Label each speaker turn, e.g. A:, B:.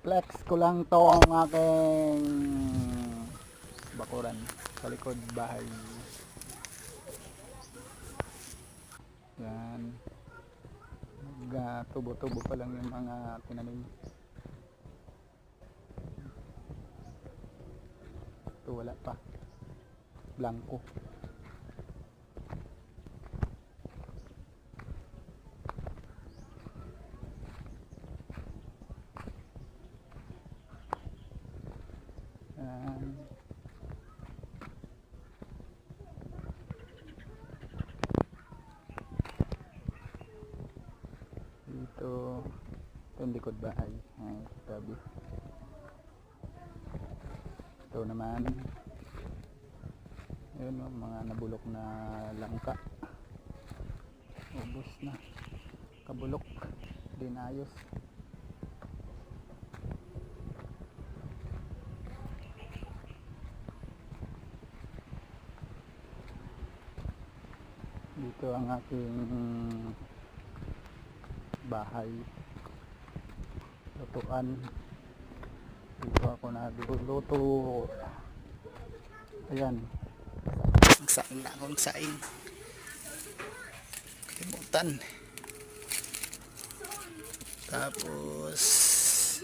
A: Flex ko lang to ang aking bakuran sa likod bahay. Yan. Tubo-tubo pa lang yung mga tinanim. Ito wala pa. Blanco. Yan. Dito yung likod bahay. Ay, tabi. Ito naman yun o, mga nabulok na langka. Ubos na, kabulok, dinayos. Dito ang aking bahay, lutuan. Dito ako nagluluto. Ayan, magsaing na akong saing, kalimutan. Tapos